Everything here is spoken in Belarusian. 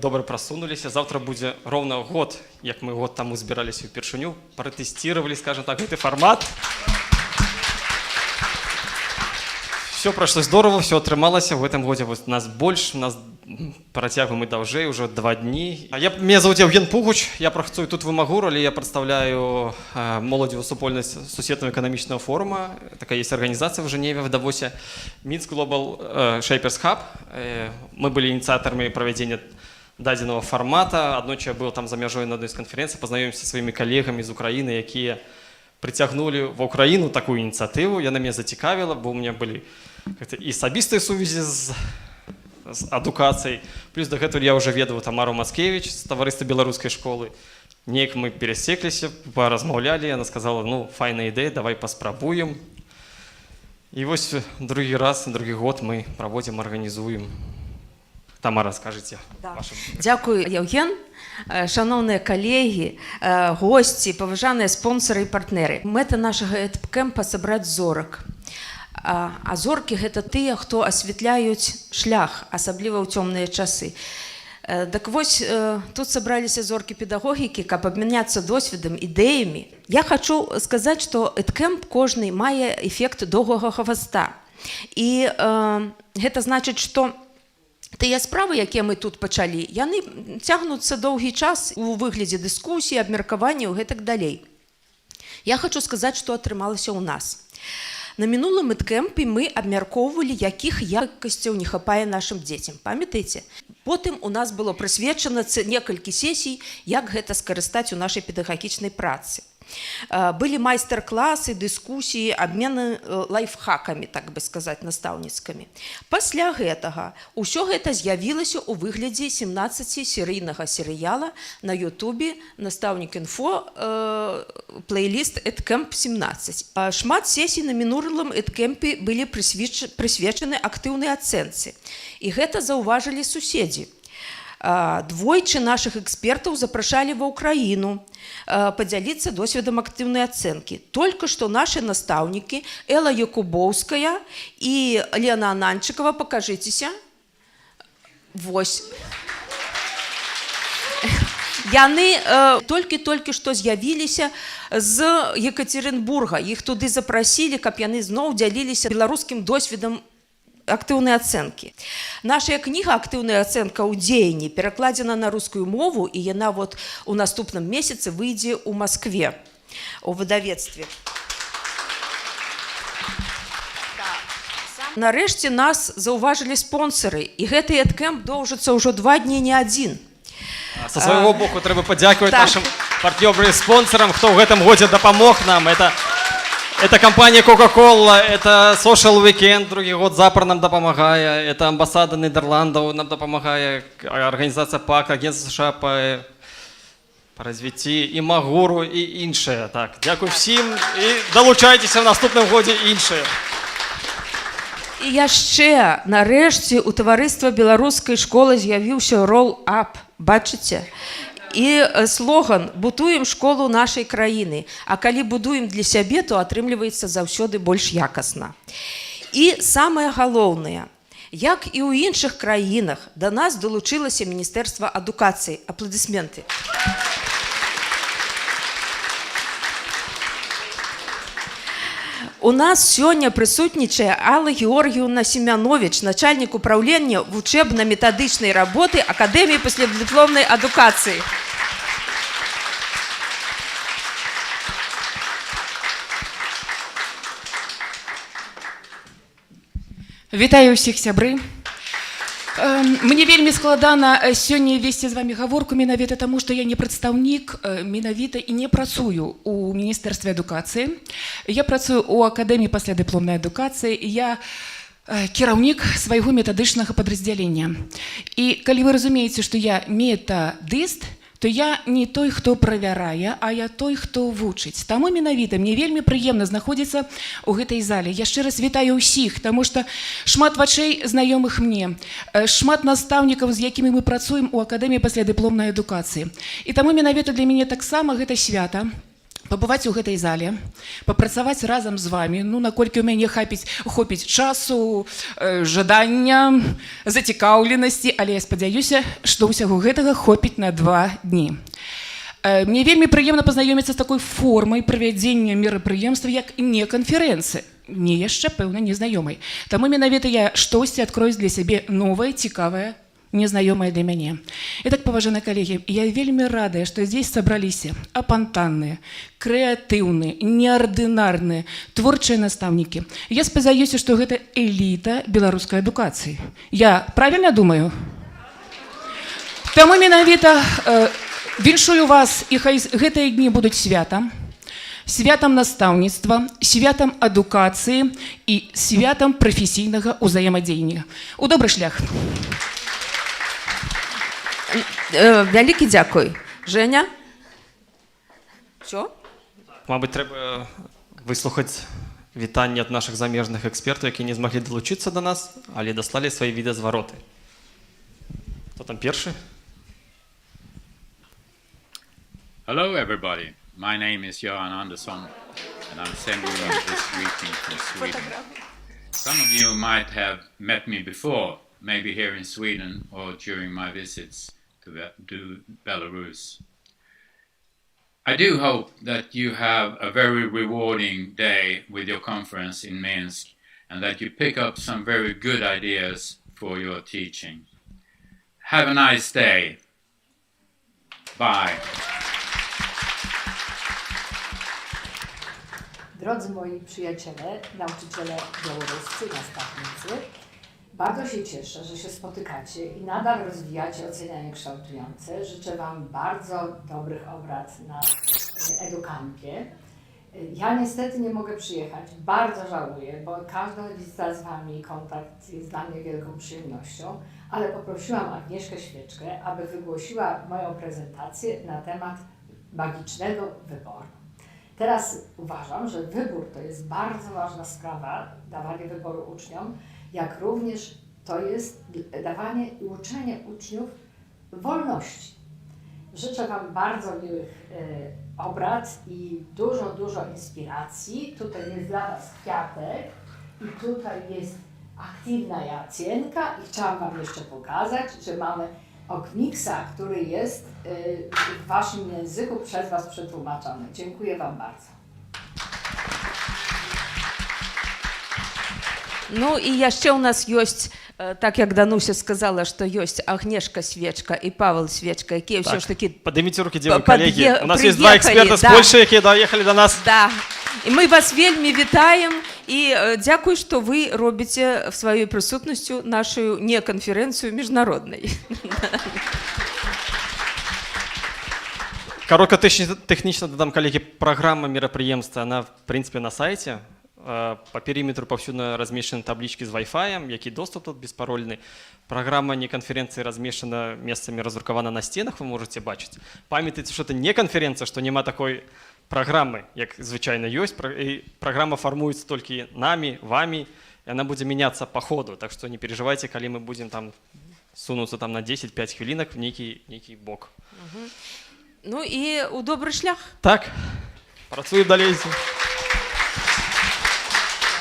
добра прасунуліся. Завтра будзе роўна год, як мы год таму збіраліся ўпершыню, пратэсціравалі, скажем так, гэты фармат. Все прошло здорово, все атрымалася. В этом годзе нас больш, нас працягваем і даўжэй, уже 2 дні. Меня зовут Евген Пугуч, я працую тут в Імагур, але я прадстаўляю моладзевую супольнасць Сусветнага эканамічнага форума. Такая есть организация в Женеве, в Давосе. Minsk Global Shapers Hub. Мы были инициаторами проведения дадзенага формата. Аднойчы я был там за мяжой на одной из конференций, познакомился со своими коллегами из Украины, якія притягнули в Украину такую инициативу. Яна меня зацікавила, бо у меня были і асабістыя сувязі з адукацыяй. Плюс до гэтага я уже ведаў Тамару Мацкевіч з таварыства беларускай школы. Неяк мы пересекліся, паразмаўлялі, яна сказала, ну, файная ідэя, давай паспрабуем. І вось другі раз, другі год мы праводзім, арганізуем. Тамара, скажыце. Дзякую, Евген. Шановныя калегі, госці, паважаныя спонсары і партнеры. Мэта нашага эдкэмпа сабраць зорак. А зоркі гэта тыя, хто асвятляюць шлях, асабліва ў цёмныя часы. Так вось, тут сабраліся зоркі педагогікі, каб абмяняцца досведам, ідэямі. Я хачу сказаць, што эдкэмп кожны мае эфект доўгага хваста. І гэта значыць, што тыя справы, якія мы тут пачалі, яны цягнуцца доўгі час у выглядзе дыскусіі, абмеркаванняў і гэтак далей. Я хачу сказаць, што атрымалася ў нас. На мінулым эдкэмпе мы абмяркоўвалі, якіх якасцяў не хапае нашым дзецям. Памятаеце? Потым у нас было прысвечана некалькі сесій, як гэта скарыстаць у нашай педагагічнай працы. Былі майстар-класы, дыскусіі, абмены лайфхакамі, так бы сказаць, настаўніцкамі. Пасля гэтага ўсё гэта з'явілася ў выглядзе 17-серыйнага серыяла на Ютубе «Настаўнік.Інфо», плейліст «Эдкэмп 17». Шмат сесій на мінулым эдкэмпе былі прысвечаны актыўнай ацэнцы. І гэта заўважылі суседзі. Двойчы нашых экспертаў запрашалі ва ўкраіну падзяліцца досведам актыўнай ацэнкі. Только што наши настаўнікі Элла Якубоўская і Лена Ананчыкова, пакажыцеся. Вось. Яны толькі што з'явіліся з Екатеринбурга. Іх туды запрасілі, каб яны зноў дзяліліся беларускім досведам актыўнай ацэнкі. Наша кніга «Актыўная ацэнка ў дзеянні» перакладзена на рускую мову, і яна вот у наступным месяцы выйдзе ў Маскве, у выдавецтве. Нарэшце нас заўважылі спонсары, і гэты эдкэмп доўжыцца ўжо 2 дні, не адзін. Са свайго боку трэба падзякаваць нашым партнёрам і спонсарам, хто ў гэтым годзе дапамог нам. Это компания Coca-Cola, это Social Weekend, другі год запар нам дапамагае, это амбасада Нідерландаў нам дапамагае, организация ПАК, агентство США по развіцці, Імагуру і іншыя. Так, дзякуй всім і далучайцеся в наступным годзе іншыя. І яшчэ, нарэшце, у таварыства беларускай школы з'явіўся roll-up, бачыце? І слоган «Будуем школу нашай краіны». А калі будуем для сябе, то атрымліваецца заўсёды больш якасна. І самае галоўнае, як і ў іншых краінах, да нас далучылася Міністэрства адукацыі. Апладысменты. У нас сёння прысутнічае Алла Георгіевна Семянович, начальник управления вучэбна-метадычнай работы Акадэміі паслядыпломнай адукацыі. Вітаю ўсіх, сябры. Мне вельмі складана сёння весці з вами гаворку менавіта таму, што я не прадстаўнік менавіта і не працую у Міністэрстве адукацыі. Я працую ў Акадэміі паслядыпломнай адукацыі, і я кіраўнік свайго метадычнага падраздзялення. І калі вы разумееце, што я метадыст, то я не той, хто правярае, а я той, хто вучыць. Таму менавіта мне вельмі прыемна знаходзіцца ў гэтай зале. Я яшчэ раз вітаю ўсіх, таму што шмат вачэй знаёмых мне, шмат настаўнікаў, з якімі мы працуем у Акадэміі паслядыпломнай адукацыі. І таму менавіта для мяне таксама гэта свята, пабываць у гэтай зале, папрацаваць разам з вами, ну, наколькі ў мяне хопіць часу, жадання, зацікаўленасці, але я спадзяюся, што ўсяго гэтага хопіць на 2 дні. Мне вельмі прыемна пазнаёміцца з такой формай правядзення мерапрыемства, як не канферэнцыя, мне яшчэ, пэўна, незнаёмай. Таму менавіта я штосьці адкроюсь для сябе новае, цікавае, незнаёмае для мяне. Итак, паважаныя калегі, я вельмі радая, што здесь сабраліся апантанныя, крэатыўныя, неардынарныя, творчыя настаўнікі. Я спадзяюся, што гэта эліта беларускай адукацыі. Я правільна думаю? Таму менавіта віншую вас, і хай гэтыя дні будуць святам, святам настаўніцтва, святам адукацыі і святам прафесійнага ўзаемадзеяння. У добры шлях! Вялікі дзякуй. Женя? Що? Мабыць, трэба выслухаць вітанне ад нашых замежных экспертаў, якія не змаглі далучыцца да нас, але даслалі свае відэазвароты. Хто там першы? Hello, everybody. My name is Johan Andersson, and I'm sending you this greeting from Sweden. Some of you might have met me before, maybe here in Sweden or during my visits to Belarus. I do hope that you have a very rewarding day with your conference in Minsk and that you pick up some very good ideas for your teaching. Have a nice day. Bye. Drodzy moi przyjaciele, nauczyciele białoruscy, nastawnicy, bardzo się cieszę, że się spotykacie i nadal rozwijacie ocenianie kształtujące. Życzę Wam bardzo dobrych obrad na Educampie. Ja niestety nie mogę przyjechać, bardzo żałuję, bo każda wizyta z Wami, kontakt jest dla mnie wielką przyjemnością, ale poprosiłam Agnieszkę Świeczkę, aby wygłosiła moją prezentację na temat magicznego wyboru. Teraz uważam, że wybór to jest bardzo ważna sprawa, dawanie wyboru uczniom, jak również to jest dawanie i uczenie uczniów wolności. Życzę Wam bardzo miłych obrad i dużo inspiracji. Tutaj jest dla Was kwiatek i tutaj jest aktywna Jacjenka i chciałam Wam jeszcze pokazać, że mamy Okniksa, który jest w Waszym języku przez Was przetłumaczony. Dziękuję Wam bardzo. Ну і яшчэ ў нас ёсць, так як Дануся сказала, што ёсць Агнешка Свечка і Павел Свечка, якія ўсё ж такі Падыміце рукі, дзе вы, калегі. У нас есть 2 эксперта з Польшы, якія даехалі да нас. Да. І мы вас вельмі вітаем і дзякуй, што вы робіце сваёй прысутнасцю нашу неканферэнцыю міжнароднай. Коротко тэхнічна дадам, калегі, праграма мерапрыемства, она, в прынцыпе, на сайце. По периметру повсюдно размещены таблички с Wi-Fi, який доступ тут беспарольный. Программа не конференции размещена местами, раздрукавана на стенах, вы можете бачить. Памятайте, что это не конференция, что нема такой программы, як звычайно есть. И программа формуется только нами, вами, и она будет меняться по ходу. Так что не переживайте, когда мы будем там сунуться там на 10-5 хвилинок в некий бок. Ну и у добрый шлях. Так, працуем далее.